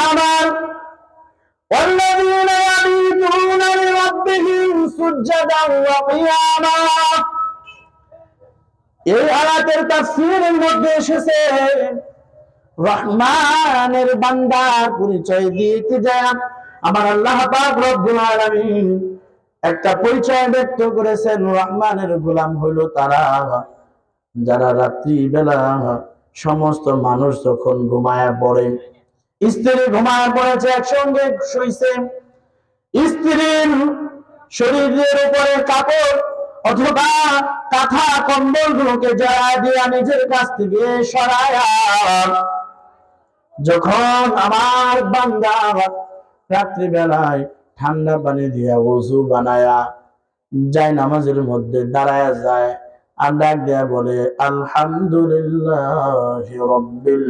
আমার والذين يبيتون لربهم سجدا وقياما এই আয়াতের তাফসীরের মধ্যে এসেছে রহমানের বান্দার পরিচয় দিতে যায় আমার আল্লাহ পাক রব্বুল আলামিন একটা পরিচয় ব্যক্ত করেছেন। রহমানের গোলাম হলো তারা যারা রাত্রি বেলা সমস্ত মানুষ যখন ঘুমায় পড়ে, স্ত্রী ঘুমায় পড়েছে, একসঙ্গে শুইছে, স্ত্রীর শরীরের উপরে কাপড় অথবা কাঁথা কম্বল গুলোকে জড়া দিয়া নিজের কাছ থেকে সরায়া যখন আমার বান্দা রাত্রিবেলায় ঠান্ডা পানি দিয়া ওযু বানায়া যায় নামাজের মধ্যে দাঁড়ায়া যায় আর ডাক দেয়া বলে আলহামদুলিল্লাহি রাব্বিল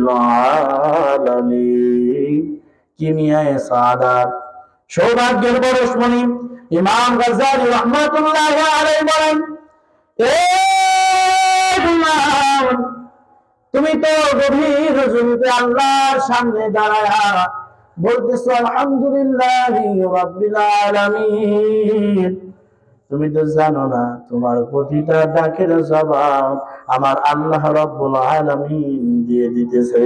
আলামিন। কিমিয়ায়ে সাআদাত সৌভাগ্যের পরশমণি ইমাম গাজ্জালী রাহমাতুল্লাহি আলাইহি বলেন, এ ইমাম তুমি তো গভীর রজনীতে আল্লাহর সামনে দাঁড়ায়া বলতেছো আলহামদুলিল্লাহি রাব্বিল আলামিন। তুমি তো জানো না তোমার প্রতিটা ডাকের জবাব আমার আল্লাহ রাব্বুল আলামিন দিয়ে দিতেছে।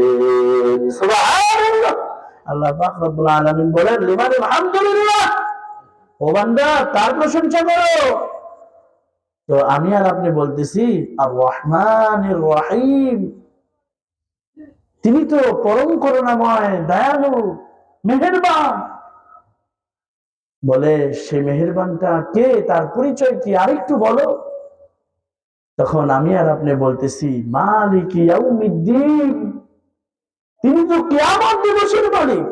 সুবহানাল্লাহ। আল্লাহ পাক রব্বুল আলামিন বলেন, লিমান আলহামদুলিল্লাহ, ও বান্দা তার প্রশংসা করো। তো আমি আর আপনি বলতেছি আর রহমানির রহিম, তিনি তো পরম করুণাময়, দয়ালু, মেহেরবান। বলে সে মেহেরবানটা কে, তার পরিচয় কি আরেকটু বলো। তখন আমি আর আপনি বলতেছি মালিক ইয়াউমিদ্দিন, তিনি তো কিয়ামত দিবসের মালিক।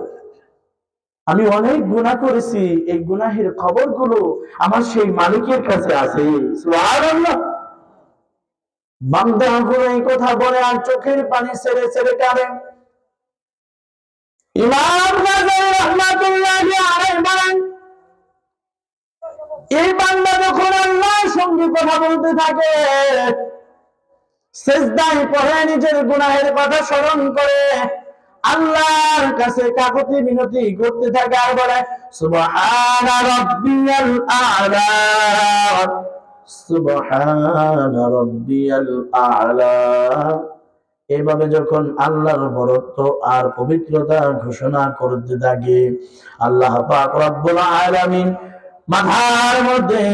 আমি অনেক গুনাহ করেছি, এই গুনাহের খবরগুলো আমার সেই মালিকের কাছে আছে। সুবহানাল্লাহ। বান্দা গুলো এই কথা বলে আর চোখের পানি ছেড়ে ছেড়ে কাঁদে। ইমাম গাজ্জালী রাহমাতুল্লাহি আলাইহি বলেন, এই বান্দা যখন আল্লাহর সঙ্গে কথা বলতে থাকে, সিজদায় পড়ে নিজের গুনাহের কথা স্মরণ করে আল্লাহর কাছে কাকুতি মিনতি করতে থাকে আর বলে সুবহানা রাব্বিয়াল আ'লা, সুবহানা রাব্বিয়াল আ'লা। এভাবে যখন আল্লাহর বরত্ব আর পবিত্রতা ঘোষণা করতে থাকে, আল্লাহ পাক রব্বুল আলামিন মাথার মধ্যে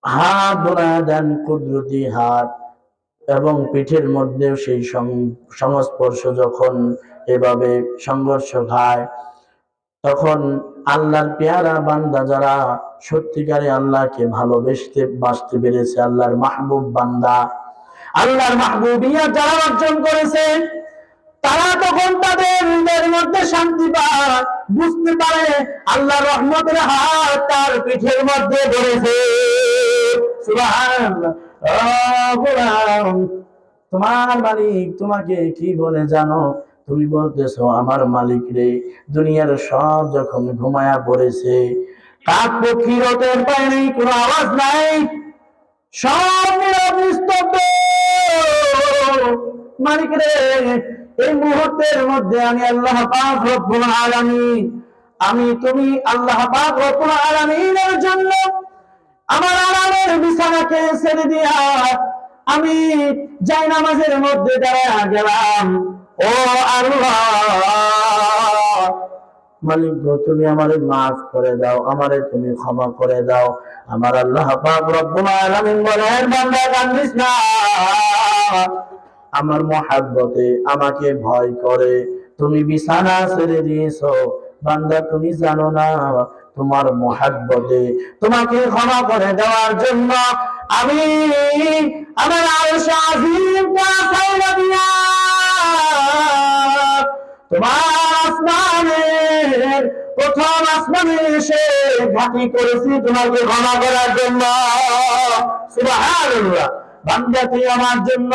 হাত বোলায় দেন, কুদরতি হাত, এবং পিঠের মধ্যে সেই সংস্পর্শ যখন এভাবে সংঘর্ষ খায়, তখন আল্লাহর পেয়ারা বান্দা যারা সত্যিকারে আল্লাহকে বাসতে পেরেছে, আল্লাহর মাহবুব বান্দা, আল্লাহর মাহবুবিয়া যারা অর্জন করেছে, তারা তখন তাদের হৃদয়ের মধ্যে শান্তি পায়, বুঝতে পারে আল্লাহর রহমতের হাত তার পিঠের মধ্যে ধরেছে। সুবহানাল্লাহ। তোমার মালিক তোমাকে কি বলে জানো? তুমি বলতেছো আমার মালিক রে, দুনিয়ার সব যখন ঘুমায়া পড়েছে, কাক পক্ষী রতের পায় নেই, কোনো আওয়াজ নাই, সব নীরব নিস্তব্ধ। মালিক রে, এই মুহূর্তের মধ্যে আমি আল্লাহ পাক রব্বুল আলামিন, তুমি আল্লাহ পাক রব্বুল আলামিনের জন্য আমার আরামের বিছানাকে ছেড়ে দিয়া আমি জায়নামাজের মধ্যে দাঁড়ায়া গেলাম। ও আল্লাহ, মালিক গো, তুমি আমারে মাফ করে দাও, আমারে তুমি ক্ষমা করে দাও। আমার আল্লাহ পাক রব্বুল আলামিন বলেন, বান্দা কান্দিস না, আমার মহাব্বতে আমাকে ভয় করে তুমি বিছানা ছেড়ে দিয়েছো। বান্দা তুমি জানো না, তোমার মহাব্বতে তোমাকে ক্ষমা করে দেওয়ার জন্য আমি আমার আরশ আজিমটা ছাইড়া দিয়া তোমার আসমানের প্রথম আসমানে এসে ঘাঁটি করেছি তোমাকে ক্ষমা করার জন্য। সুবহানাল্লাহ। বান্দা তুই আমার জন্য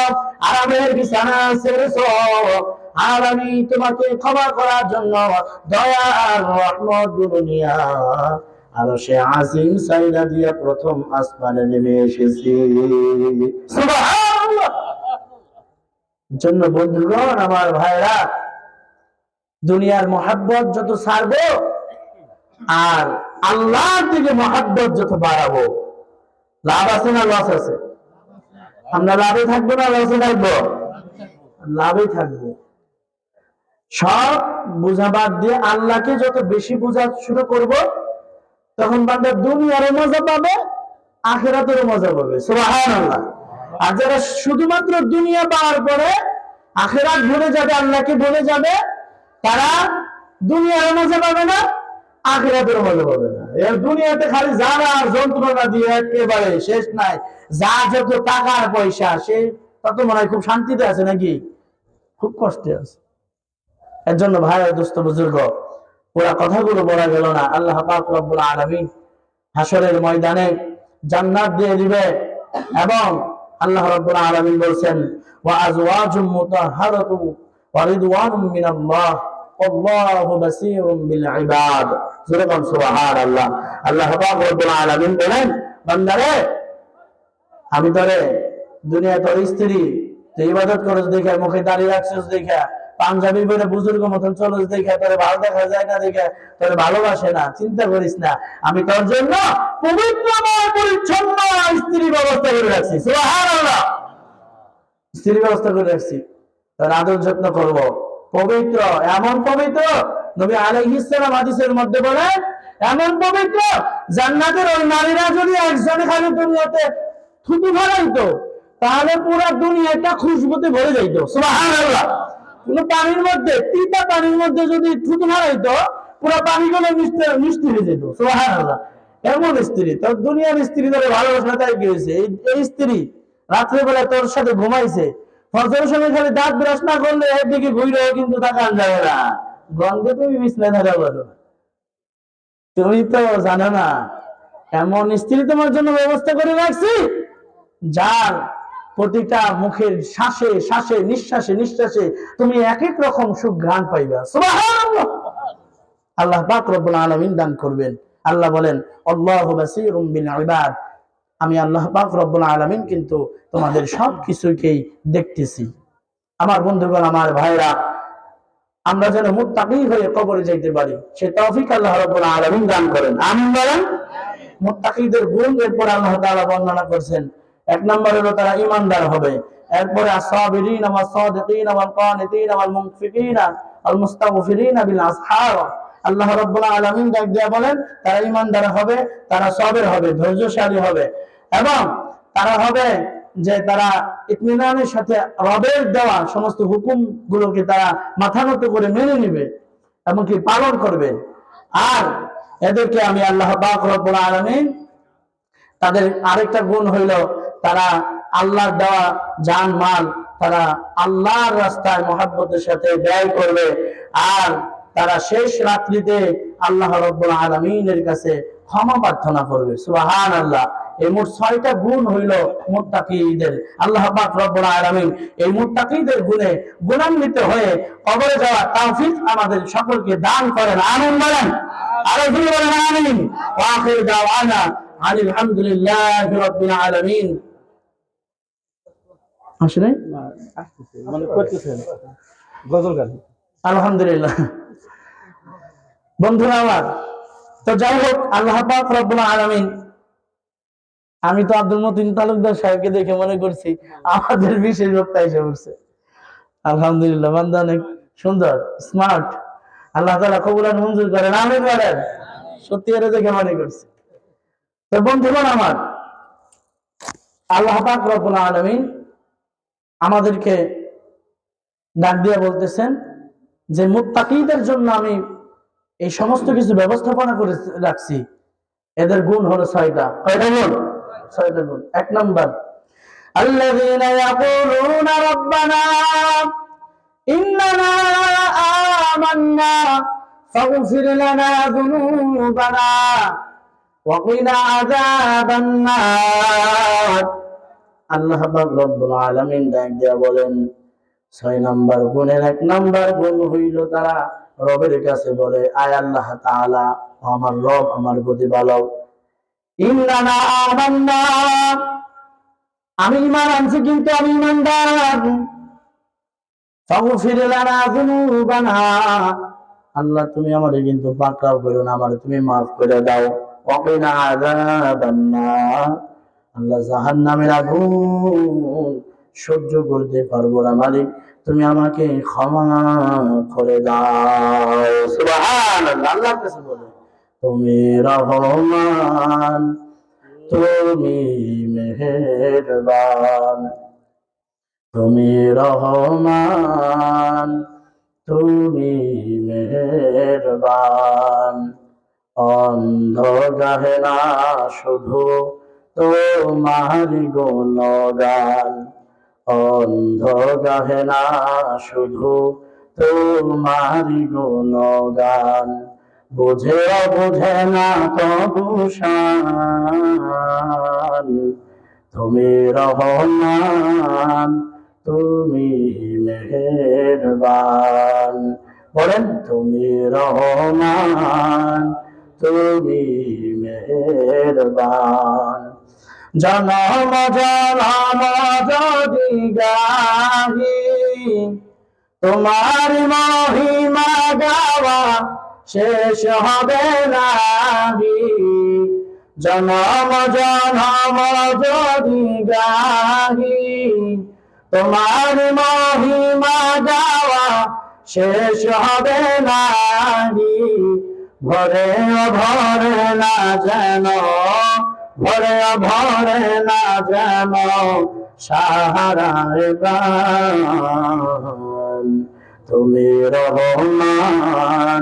আরামের বিছানা ছেড়েছো, আর আমি তোমাকে ক্ষমা করার জন্য দয়ার রহমত গুলো নিয়া আরশে আজিম সাইরা দিয়া প্রথম আসমানে নেমে এসেছি। সুবহানাল্লাহ। জন্য বন্ধুগণ, আমার ভাইরা, দুনিয়ার মহাব্বত যত ছাড়বো আর আল্লাহর দিকে মহাব্বত যত বাড়াবো, লাভ আছে না লস আছে? আমরা লাভে থাকবো না লসে থাকবো? লাভে থাকবো। সব বোঝা বাদ দিয়ে আল্লাহকে যত বেশি বোঝা শুরু করব, তখন বান্দা দুনিয়ারও মজা পাবে, আখিরাতেরও মজা পাবে। সুবহানাল্লাহ। আর যারা শুধুমাত্র দুনিয়া পাওয়ার পরে আখিরাত ভুলে যাবে, আল্লাহকে ভুলে যাবে, তারা দুনিয়ারও মজা পাবে না, আখিরাতেরও মজা পাবে না। এই দুনিয়াতে খালি জ্বালা যন্ত্রণা দিয়ে একেবারে শেষ নাই। যা যত টাকার পয়সা, সে তত মনে হয় খুব শান্তিতে আছে, নাকি খুব কষ্টে আছে। এর জন্য ভাই দোস্ত বুজুর্গ, পুরা কথাগুলো বলা গেল না। আল্লাহ পাক রব্বুল আলামিন হাসরের ময়দানে জান্নাত দিয়ে দিবে, এবং আল্লাহ রাব্বুল আলামিন বলেন, ওয়া আজওয়াজুম মুতাহহারাতুন ওয়া রিদওয়ানুম মিনাল্লাহ আল্লাহু বাসীরুম বিল ইবাদ। সুবহানাল্লাহ। আল্লাহ পাক রব্বুল আলামিন বলেন, বান্দারে, আমি তোরে দুনিয়া তোর স্ত্রী, তুই ইবাদত করছ দেখে, মুখে দাঁড়িয়ে রাখছিস দেখে, পাঞ্জাবি পরে বুজুর্গ মতন চলস দেখে, তোরে ভালো দেখা যায় না দেখে তোরে ভালোবাসে না, চিন্তা করিস না, আমি তোর জন্য পবিত্রময় পরিচ্ছন্ন স্ত্রী ব্যবস্থা করে রাখছি। সুবহানাল্লাহ। স্ত্রী ব্যবস্থা করে রাখছি, তোর আদর যত্ন করব। পবিত্র, এমন পবিত্র, নবী আলাইহিস সালাম হাদিসের মধ্যে বলেন, এমন পবিত্র জান্নাতের ওই নারীরা যদি একজনে খালি দুনিয়াতে থুতু ফেলাইতো, তাহলে পুরো দুনিয়াটা খুশবুতে ভরে যাইত। সুবহানাল্লাহ। কোন পানির মধ্যে, তিতা পানির মধ্যে যদি থুতু ফেলাইতো, পুরো পানিগুলো মিষ্টি হয়ে যেত। সুবহানাল্লাহ। এমন স্ত্রী, তোর দুনিয়ার স্ত্রী ধরে ভালোবাসা, তাই কি হয়েছে? এই স্ত্রী রাত্রেবেলা তোর সাথে ঘুমাইছে, ফজরের সময় খালি দাঁত ব্রাশ না করলে একদিকে ঘুরে কিন্তু তাকান যায় না, গন্ধে তুমি বিছনায় থাকা বলো। তুমি তো জানো না, এমন স্ত্রী তোমার জন্য ব্যবস্থা করে রাখছি, যার প্রতিটা মুখের শ্বাসে শ্বাসে, নিঃশ্বাসে নিঃশ্বাসে তুমি এক এক রকম সুখ ঘ্রাণ পাইবা। সুবহানাল্লাহ। আল্লাহ পাক রব্বুল আলামিন দান করবেন। আল্লাহ বলেন, আল্লাহু বাসীরুম বিল ইবাদ, আমি আল্লাহ পাক রব্বুল আলামিন কিন্তু তোমাদের সব কিছুকেই দেখতেছি। আমার বন্ধুগণ, আমার ভাইরা, আমরা যেন মুত্তাকি হয়ে কবরে যাইতে পারি, সে তৌফিক আল্লাহ রাব্বুল আলামিন দান করেন। আমিন বলেন। মুত্তাকিদের গুণ এরপর আল্লাহ তাআলা বর্ণনা করেছেন। এক নম্বর হলো তারা ঈমানদার হবে, এরপরে আস-সাবিরিন ওয়াস সাদিকিন ওয়াল কানিতিন ওয়াল মুনফিকিন ওয়াল মুস্তাগফিরিন বিল আসহার। আল্লাহ রাব্বুল আলামিন ডাক দিয়ে বলেন, তারা ঈমানদার হবে, তারা সাবির হবে, ধৈর্যশালী হবে, এবং তারা হবে যে তারা ইতমিনানের সাথে রবের দেওয়া সমস্ত হুকুম গুলোকে তারা মাথা নত করে মেনে নিবে এবং কি পালন করবে। আর এদেরকে আমি আল্লাহ পাক রব্বুল আলামিন, তাদের আরেকটা গুণ হইল, তারা আল্লাহর দেওয়া জান মাল তারা আল্লাহর রাস্তায় মহব্বতের সাথে ব্যয় করবে, আর তারা শেষ রাত্রিতে আল্লাহ রাব্বুল আলামিনের কাছে ক্ষমা প্রার্থনা করবে। সুবহানাল্লাহ। এই মোট 6টা গুণ হইল মুত্তাকিদের। আল্লাহ পাক রব্বুল আলামিন এই মুত্তাকিদের গুণে গুণান্বিত হয়ে কবরে যাওয়ার তৌফিক আমাদের সকলকে দান করেন। আমিন বলেন। আরো জোরে বলেন আমিন। ওয়া আখিরু দাওয়ানা আলহামদুলিল্লাহি রাব্বিল আলামিন। আসলে মানে করতেছেন গজল গান। আলহামদুলিল্লাহ। বন্ধুরা আমার, তো যাই হোক, আল্লাহ পাক রব্বুল আলামিন, আমি তো আব্দুল মতিন তালুকদার সাহেবকে দেখে মনে করছি আমাদের বিশেষ বক্তা এসে পড়ছে। আলহামদুলিল্লাহ, বান্দা অনেক সুন্দর, স্মার্ট। আল্লাহ তাআলা কবুল আর মঞ্জুর করেন। আমিন বলেন। সত্যি এর দেখে মনে করছি। তো বন্ধুগণ আমার, আল্লাহ পাক রব্বুল আলামিন আমাদেরকে ডাক দিয়ে বলতেছেন যে মুত্তাকিদের জন্য আমি এই সমস্ত কিছু ব্যবস্থাপনা করে রাখছি। এদের গুণ হলো 6টা। কয়টা গুণ? 6টা গুণ। এক নম্বর, আল্লাযীনা ইয়াকুলুনা রাব্বানা ইন্নানা আমান্না ফাগফির লানা যুনুবানা ওয়া কিনা আযাবান নার। আল্লাহ পাক রব্বুল আলামিন ডাক দিয়া বলেন, 6 নম্বর গুণের 1 নম্বর গুণ হইল তারা রবের কাছে বলে, আয় আল্লাহ তাআলা, আমার রব, আমার প্রতিপালক, ইন্নানা আমান্না, আমি ঈমান আনছি কিন্তু আমি ঈমানদার, ফাগফির লানা যুনুবানা, আল্লাহ তুমি আমারে কিন্তু পাকড়াও করো না, আমারে তুমি মাফ করে দাও। ওয়াকিনা আযাবান নার, আল্লাহ জাহান্নামের আগুন সহ্য করতে পারবো না মালিক, তুমি আমাকে ক্ষমা করে দাও। সুবহানাল্লাহ। আল্লাহর কাছে বলে তুমি রহমান, তুমি মেহেরবান, তুমি রহমান, তুমি মেহেরবান। অন্ধ গাহে না শুধু তোমারি গুণগান, অন্ধ গাহে না শুধু তোমারি গুণগান। বুঝে বুঝে না তবু শান, তুমি রহমান, তুমি মেহেরবান। বলেন তুমি রহমান, তুমি মেহেরবান। জনম জনম যদি গাহি তোমার মহিমা গাওয়া শেষ হবে নাহি। জনম জনম যদি গাহি তোমার মহিমা গাওয়া শেষ হবে নাহি। ভরে ভরে না যেন, ভরে ভরে না যেন সাহারার গান। তুমি রহমান,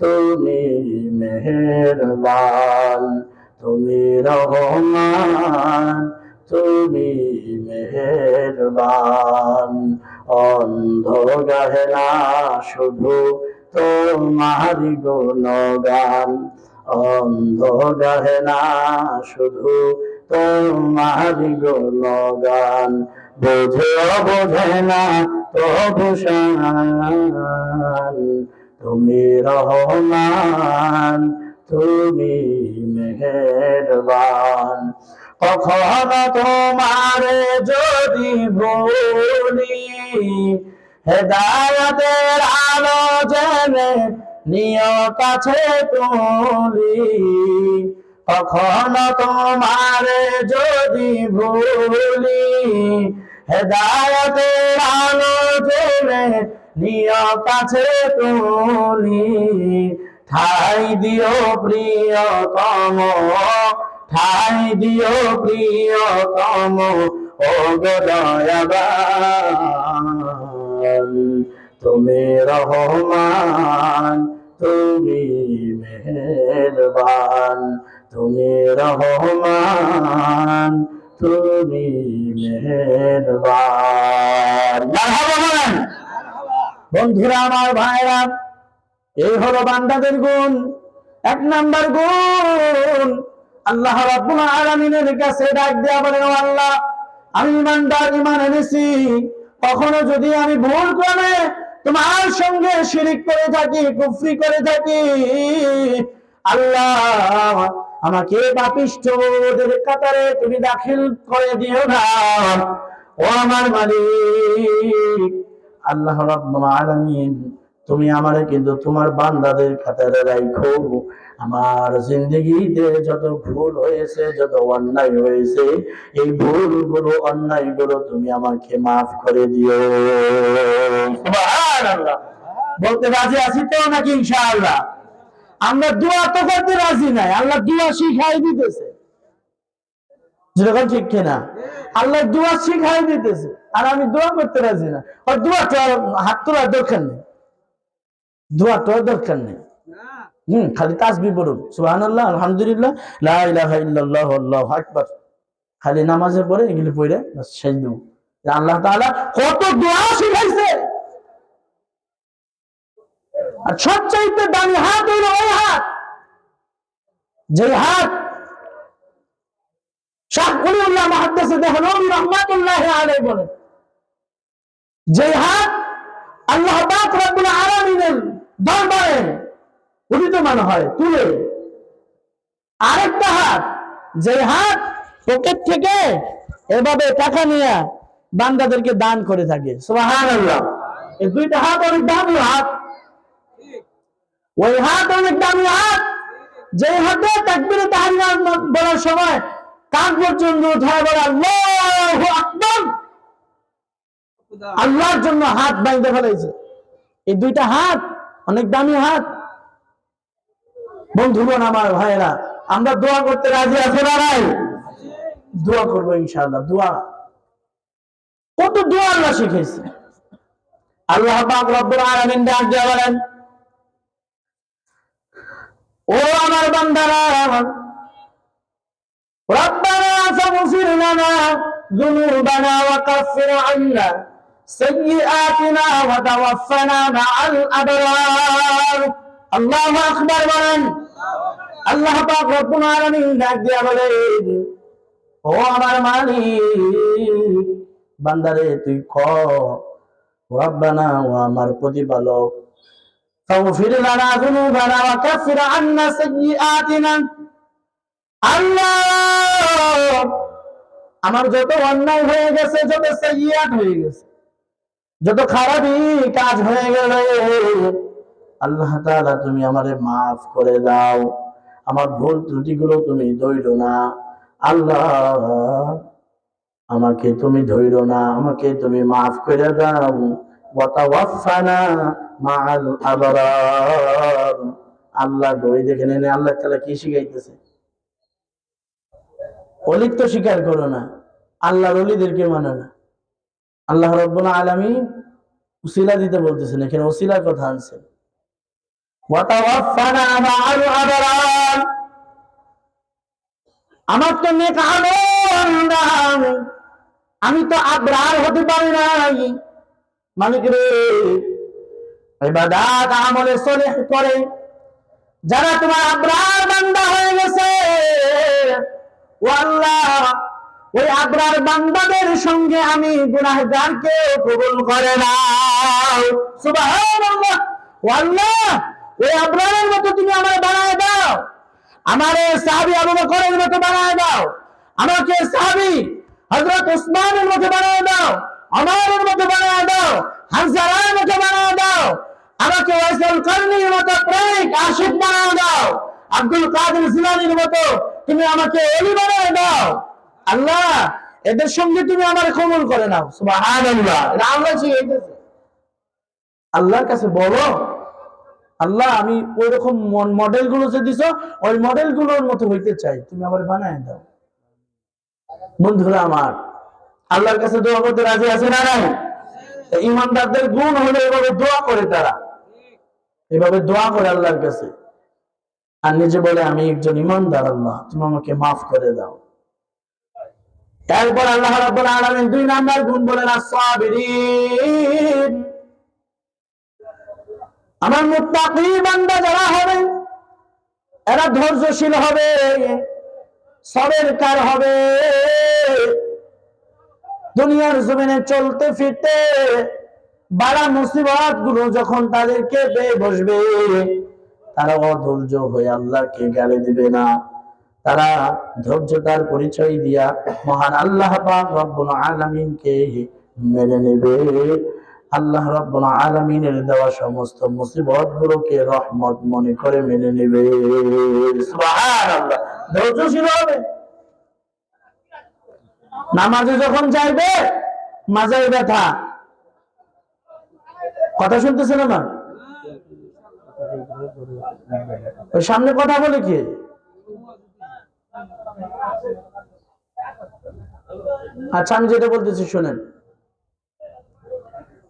তুমি মেহেরবান, তুমি রহমান, তুমি মেহেরবান। অন্ধ গাহে না শুধু তোমারি গুণগান, অন্ধ গাহে না শুধু তোমারি গুণগান। বোঝে বোঝে না তবু শান, তুমি রহমান, তুমি মেহেরবান। কখনো তোমারে যদি ভুলি হেদায়েতের আলো জেনে নিয় কাছে তুলি। কখনো তোমারে যদি ভুলি হেদায়েতের আলো জেনে নিয় কাছে তুলি। ঠাই দিও প্রিয়তম, ঠাই দিও প্রিয়তম ও গো দয়াবান। তুমি রহমান, তুমি মেহেরবান, তুমি রহমান, তুমি মেহেরবান। মারহাবা বলেন। বন্ধুরা আমার, ভাইরা, এই হলো বান্দাদের গুণ। এক নাম্বার গুণ, আল্লাহ রাব্বুল আলামিনের কাছে ডাক দেয়া বলেন, ও আল্লাহ, আমি ইমানদার, ঈমান এনেছি, কখনো যদি আমি ভুল করে তোমার সঙ্গে শিরিক করে থাকি, কুফরি করে থাকি, আল্লাহ আমাকে পাপিষ্ঠদের কাতারে তুমি দাখিল করে দিও না। ও আমার মালিক আল্লাহ রাব্বুল আলামিন, তুমি আমারে কিন্তু তোমার বান্দাদের কাতারে রাখো। আমার জিন্দগিতে যত ভুল হয়েছে, যত অন্যায় হয়েছে, এই ভুলগুলো অন্যায়গুলো তুমি আমাকে মাফ করে দিও। সুবহানাল্লাহ। বলতে রাজি আছি তো নাকি ইনশাআল্লাহ? আমরা দোয়া তো করতে রাজি নাই, আল্লাহ দোয়া শিখাই দিতেছে। যেরকম ঠিক কিনা? আল্লাহ দোয়া শিখাই দিতেছে, আর আমি দোয়া করতে রাজি না। আর দোয়াটা হাত তোলার দরকার নেই, দোয়াটার দরকার নেই। খালি তাসবিহ পড়ুন, সুবহানাল্লাহ, আলহামদুলিল্লাহ, লা ইলাহা ইল্লাল্লাহ, আল্লাহু আকবার। খালি নামাজে পড়ে এগুলি পড়ে বাস শেষ দেব। আল্লাহ তাআলা কত দোয়া শিখাইছে। আর সবচাইতে দামি হাত হলো ওই হাত, যে হাত শাহ ওলিউল্লাহ মুহাদ্দিস দেহলভী রাহমাতুল্লাহি আলাইহি বলেন, যে হাত আল্লাহ পাক রব্বুল আলামিনের দরবারে উদিতমান হয় তুলে। আরেকটা হাত, যে হাত পকেট থেকে এভাবে টাকা নিয়ে বান্দাদেরকে দান করে থাকে। সুবহানাল্লাহ। এই দুইটা হাত অনেক দামি হাত, ওই হাত অনেক দামি হাত যে হাতে তাকবীরে তাহরিম বলার সময় কান পর্যন্ত উঠায় বলে আল্লাহু আকবার, আল্লাহর জন্য হাত বাইন্ধে ফেলেছে। এই দুইটা হাত অনেক দামি হাত। বন্ধুগণ আমার ভাইরা, আমরা দোয়া করতে রাজি আছি না নাই? দোয়া করবো ইনশাআল্লাহ। দোয়া কত দোয়া আল্লাহ শিখাইছে। আল্লাহ পাক রব্বুল আলামিন ডাক দিয়ে বলেন, ও আমার বান্দারা, রব্বানা ফাগফির লানা যুনুবানা ওয়া কাফির আন্না সাইয়্যাতিনা ওয়া তাওয়াফানা মাআল আবরার। আল্লাহু আকবার বলেন। আল্লাহ পাক রব্বুল আলামিন ডাক দিয়ে বলেন, ও আমার মালিক, বান্দারে তুই রব্বানা, ও আমার প্রতিপালক, ফাগফির লানা যুনুবানা ওয়া কাফির আন্না সাইয়্যাতিনা, আল্লাহ আমার যত অন্যায় হয়ে গেছে, যত সাইয়্যাত হয়ে গেছে, যত খারাপই কাজ হয়ে গেল, আল্লাহ তাআলা তুমি আমারে মাফ করে দাও, আমার ভুল ত্রুটিগুলো তুমি ধইরো না। আল্লাহ আমাকে তুমি ধইরো না, আমাকে তুমি মাফ করে দাও। ওয়া তাওয়াফানা মাআল আবরার। আল্লাহ গই দেখেন, আল্লাহ তাআলা কি শিখাইতেছে? অলিত্ব স্বীকার করো না, আল্লাহর ওলিদেরকে মানো না। আল্লাহ রাব্বুল আলামিন উসিলা দিতে বলতেছেন, এখানে উসিলার কথা আনছেন। ওয়া তাওয়াফানা মাআল আবরার, আমার তো নেক আমল নাই, আমি তো আবরার হতে পারি নাই। মালিক রে, ইবাদত আমলে সলিহ করে যারা তোমার আবরার বান্দা হয়ে গেছে, ও আল্লাহ, ওই আবরার বান্দাদের সঙ্গে আমি গুনাহগারকে কবুল করে নাও। সুবহানাল্লাহ। ও আল্লাহ, ওই আবরারের মতো তুমি আমায় বানায় দাও, আমারে সাহাবী আবু বকরের মতো বানায় দাও, আমাকে সাহাবী হযরত উসমানের মতো বানায় দাও, ওমরের মতো বানায় দাও, হামজার মতো বানায় দাও, আমাকে ওয়াইসুল কারনির মতো প্রেমিক আশিক বানায় দাও, আব্দুল কাদের জিলানীর মতো তুমি আমাকে ওলি বানায় দাও। আল্লাহ, এদের সঙ্গে তুমি আমার কবুল করে নাও। সুবহানাল্লাহ। এটা আল্লাহ শিখাইতেছে। আল্লাহর কাছে বলো, আল্লাহ আমি ওই রকম মডেল গুলো যে দিছো, ওই মডেল গুলোর মতো হইতে চাই, তুমি আমার বানায় দাও। বন্ধুরা আমার, আল্লাহর কাছে দোয়া করতে রাজি আছে না নাই? ইমানদারদের গুণ হলো এভাবে দোয়া করে, তারা এভাবে দোয়া করে আল্লাহর কাছে, আর নিজে বলে আমি একজন ইমানদার, আল্লাহ তুমি আমাকে মাফ করে দাও। তারপর আল্লাহ রাব্বুল আলামিন 2 নাম্বার গুণ বলেন আস-সাবিরিন। আমার মুত্তাকি বান্দা যারা হবে, এরা ধৈর্যশীল হবে, সবেরকার হবে। দুনিয়ার জমিনে চলতে ফিরতে বাড়া মুসিবত গুলো যখন তাদেরকে পেয়ে বসবে, তারা অধৈর্য হয়ে আল্লাহকে গালি দিবে না, তারা ধৈর্যতার পরিচয় দিয়া মহান আল্লাহ পাক রব্বুল আলামিনকে মেনে নেবে। আল্লাহ রব্বুল আলামিনের দেওয়া সমস্ত মুসিবত গুলোকে রহমত মনে করে মেনে নেবে। সুবহানাল্লাহ। ধৈর্যশীল হবে। নামাজে যখন যাইবে, মাজায় ব্যথা, কথা শুনতেছেন না? ওই সামনে কথা বলে কি? আচ্ছা, আমি যেটা বলতেছি শোনেন।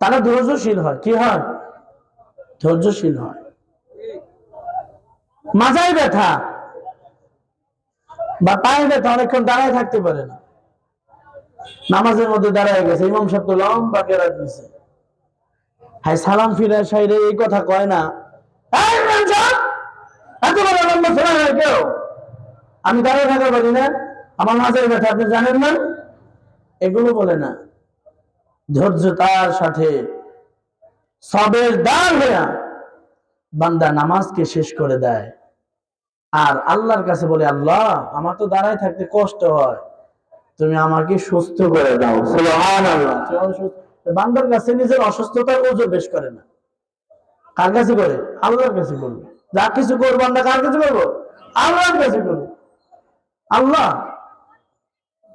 তারা ধৈর্যশীল হয়। কি হয়? ধৈর্যশীল হয়। মাজায় ব্যথা বা পায়ে ব্যথা, অনেকক্ষণ দাঁড়ায় থাকতে পারে না, নামাজের মধ্যে দাঁড়ায় গেছে, ইমাম সাহেব তো লম্বা কেরাত দিছে, হাই সালাম ফিরে সাইরে এই কথা কয় না, এত বড় লম্বা ফেরা হয় কেউ, আমি দাঁড়িয়ে থাকতে পারি না, আমার মাজায় ব্যথা, আপনি জানেন না? এগুলো বলে না। ধৈর্যতার সাথে সবের দার হইয়া বান্দা নামাজকে শেষ করে দেয়, আর আল্লাহর কাছে বলে, আল্লাহ আমার তো দাঁড়ায় থাকতে কষ্ট হয়, তুমি আমাকে সুস্থ করে দাও। সুবহানাল্লাহ। বান্দার কাছে নিজের অসুস্থতার ওজোর বেশ করে না। কার কাছে করে? আল্লাহর কাছে করবে। যা কিছু করবো আমরা কার কাছে করবো? আল্লাহর কাছে করবো। আল্লাহ,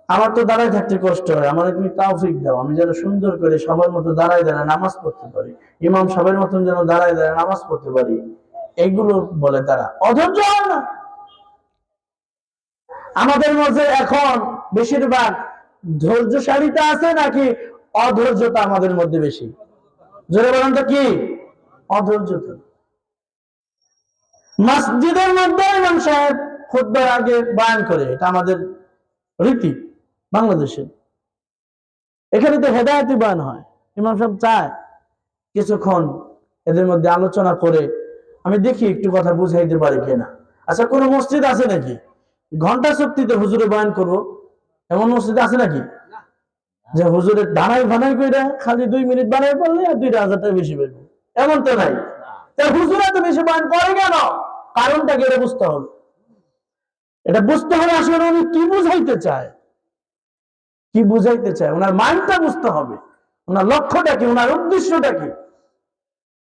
আমার তো দাঁড়ায় থাকতে কষ্ট হয়, আমার তুমি তৌফিক দাও, আমি যেন সুন্দর করে সবার মতো দাঁড়ায় দাঁড়ায় নামাজ পড়তে পারি, ইমাম সাহেবের মতন যেন দাঁড়ায় দাঁড়ায় নামাজ পড়তে পারি। এইগুলো বলে তারা, অধৈর্য হয় না। আমাদের মধ্যে এখন বেশিরভাগ ধৈর্যশালীতা আছে নাকি অধৈর্যতা আমাদের মধ্যে বেশি? জোরে বলেন তো কি? অধৈর্যতা। মসজিদের মধ্যে ইমাম সাহেব খুতবার আগে বয়ান করে, এটা আমাদের রীতি বাংলাদেশে। এখানে তো হেদায়েতি বয়ান হয়, ইমাম সাহেব চায় কিছুক্ষণ এদের মধ্যে আলোচনা করে আমি দেখি একটু কথা বুঝাইতে পারি কিনা। আচ্ছা, কোন মসজিদ আছে নাকি ঘন্টা চুক্তিতে হুজুরে বয়ান করবো? এমন মসজিদ আছে নাকি যে হুজুরের দাঁড়াই বানাই করে খালি 2 মিনিট বানাই পড়লে আর 2,000 টাকা বেশি পাইবো? এমন তো নাই। হুজুরা তো বেশি বয়ান করে কেন? কারণটা কি এটা বুঝতে হবে। এটা বুঝতে হবে আসলে উনি কি বুঝাইতে চায়, কি বুঝাইতে চায়, ওনার মাইন্ডটা বুঝতে হবে, ওনার লক্ষ্যটা কি, ওনার উদ্দেশ্যটা কি,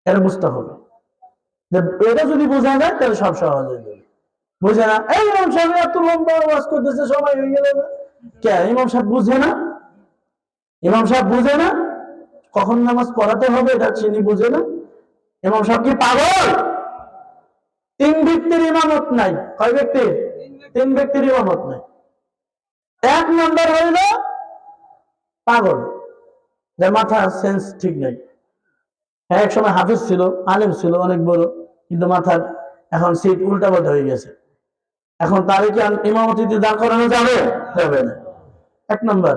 এটা বুঝতে হবে। এটা যদি বোঝা যায় তাহলে সব সহজ হয়ে যাবে। বুঝে না, এই ইমাম সাহেব এত লম্বা ওয়াজ করতেছে, সময় হয়ে গেল। কে ইমাম সাহেব বুঝে না? ইমাম সাহেব বুঝে না কখন নামাজ পড়াতে হবে, এটা চিনি বুঝে না? ইমাম সাহেব কি পাগল? 3 ব্যক্তির ইমামত নাই। কয় ব্যক্তির? 3 ব্যক্তির ইমামত নাই। 1 নম্বর হইল পাগল, যার মাথা সেন্স ঠিক নাই। হ্যাঁ, এক সময় হাফিজ ছিল, আলেম ছিল অনেক বড়, কিন্তু মাথার এখন সিট উল্টা পাল্টা হয়ে গেছে। এখন তারে কি ইমামতিতে দাঁড় করানো যাবে? যাবে না। 1 নম্বর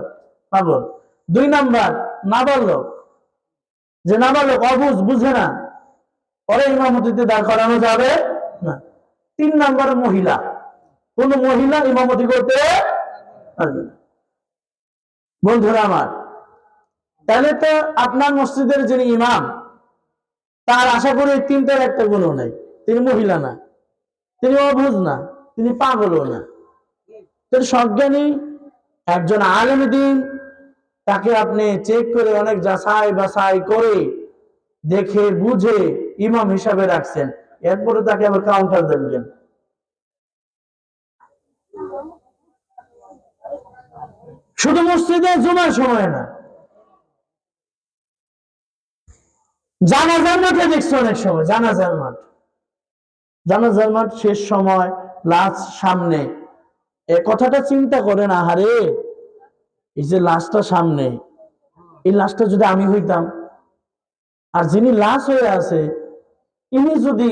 পাগল। 2 নম্বর নাবালক, যে নাবালক অবুঝ, বুঝে না, পরে ইমামতিতে দাঁড় করানো যাবে না। 3 নম্বর মহিলা, কোন মহিলা ইমামতি করতে পারবে না। বন্ধুরা আমার, তাহলে তো আপনার মসজিদের যিনি ইমাম, তার আশা করি 3টার একটা গুণও নাই। তিনি মহিলা না, তিনি অবুঝ না, তিনি পাগলও না। তিনি সজ্ঞানী একজন আলেম দ্বীন। তাকে আপনি চেক করে অনেক যাচাই বাছাই করে দেখে বুঝে ইমাম হিসাবে রাখছেন, এরপরে তাকে আবার কাউন্টার দেন কেন? শুধু মসজিদে জুমার সময় না, জানাজার মাঠে দেখছো অনেক সময়, জানাজার মাঠ শেষ সময়, লাশ সামনে, এ কথাটা চিন্তা করেন। আহারে, এই যে লাশটা সামনে, এই লাশটা যদি আমি হইতাম, আর যিনি লাশ হয়ে আছে ইনি যদি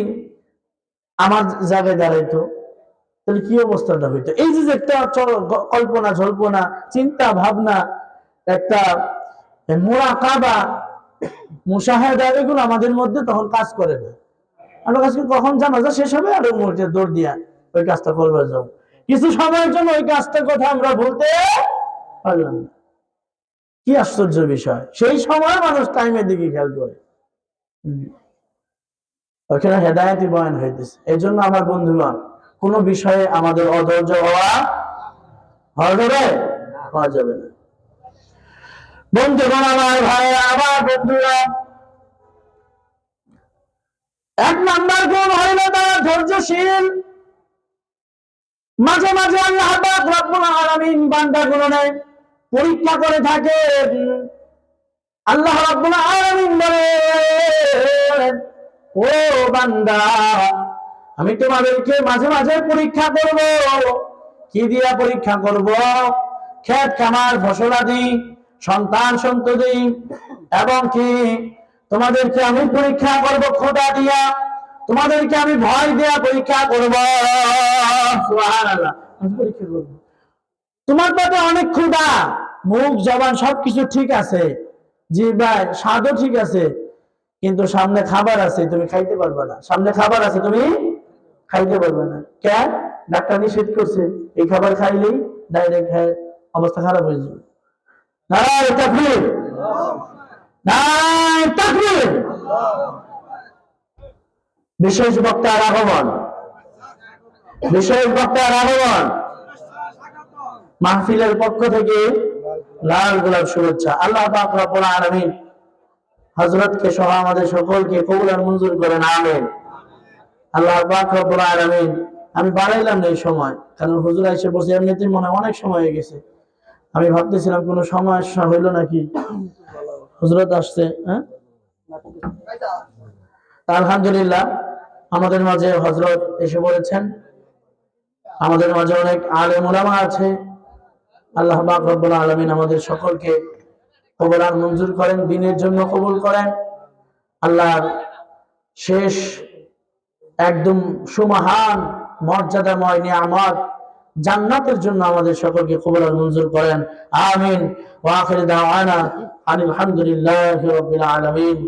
আমার জায়গায় দাঁড়াইতো, তাহলে কি অবস্থাটা হইতো? এই যে একটা কল্পনা ঝল্পনা, চিন্তা ভাবনা, একটা মুরাকাবা, মুশাহাদা, এগুলো আমাদের মধ্যে তখন কাজ করে না। আমরা কাজ করি কখন জানাজা শেষ হবে আর ওই মুহূর্তে দৌড় দিয়া ওই কাজটা করবে যাও। কিছু সময়ের জন্য ওই কাজটার কথা আমরা বলতে পারলাম না। কি আশ্চর্য বিষয়, সেই সময় মানুষ টাইমের দিকে খেয়াল করে। ওখানে হেদায়েতি বয়ান হইতেছে। এই জন্য আমার বন্ধুগণ, কোন বিষয়ে আমাদের অধৈর্য হওয়া যাবে না। বন্ধুগণ আমার, ভাইরা আমার, বন্ধুরা, 1 নম্বর গুণ হইল তারা ধৈর্যশীল। মাঝে মাঝে আল্লাহ পাক রব্বুল আলামিন বান্দাগুলোকে পরীক্ষা করে থাকে। আল্লাহ রাব্বুল আলামিন বলেন, ও বান্দা, আমি তোমাদেরকে মাঝে মাঝে পরীক্ষা করব। কি দিয়া পরীক্ষা করব? ক্ষেত খামার ফসলাদি, সন্তান সন্ততি, এবং কি তোমাদেরকে আমি পরীক্ষা করব খোদা দিয়া, তোমাদেরকে আমি ভয় দিয়া পরীক্ষা করব। সুবহানাল্লাহ, পরীক্ষা করব। তোমার পেটে অনেক ক্ষুধা, মুখ জবান সবকিছু ঠিক আছে, জিহ্বার স্বাদও ঠিক আছে, কিন্তু সামনে খাবার আছে, তুমি খাইতে পারবে না। সামনে খাবার আছে, তুমি খাইতে পারবে না। কেন? ডাক্তার নিষেধ করছে, এই খাবার খাইলেই ডাইরেক্ট অবস্থা খারাপ হয়ে যাবে। নারায়ে তাকবীর, নারায়ে তাকবীর। বিশেষ বক্তার আগমন, বিশেষ বক্তার আগমন। মাহফিলের পক্ষ থেকে লাল গোলাপ শুভেচ্ছা। আল্লাহ পাক রব্বুল আলামিন হযরতকে সহ আমাদের সকলকে কবুল আর মঞ্জুর করেন, আমিন। আল্লাহ পাক রব্বুল আলামিন, আমি বাড়াইলাম না এই সময়, কারণ হুজুর এসে বসে এমনিতেই মনে হয় অনেক সময় হয়ে গেছে। আমি ভাবতেছিলাম কোনো সমস্যা হইলো নাকি, হুজরত আসছে। হ্যাঁ, আলহামদুলিল্লাহ আমাদের মাঝে হযরত এসে বলেছেন। আমাদের মাঝে অনেক আলেম ওলামা আছে। আল্লাহ পাক রব্বুল আলামিন আমাদের সকলকে কবুল আর মঞ্জুর করেন, দ্বীনের জন্য কবুল করেন। আল্লাহর শেষ একদম সুমহান মর্যাদাময় নিয়ামত জান্নাতের জন্য আমাদের সকলকে কবুল আর মঞ্জুর করেন, আমিন। ওয়া আখিরু দাওয়ানা আলহামদুলিল্লাহি রাব্বিল আলামিন।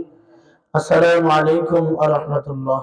আসসালামু আলাইকুম ওয়া রাহমাতুল্লাহ।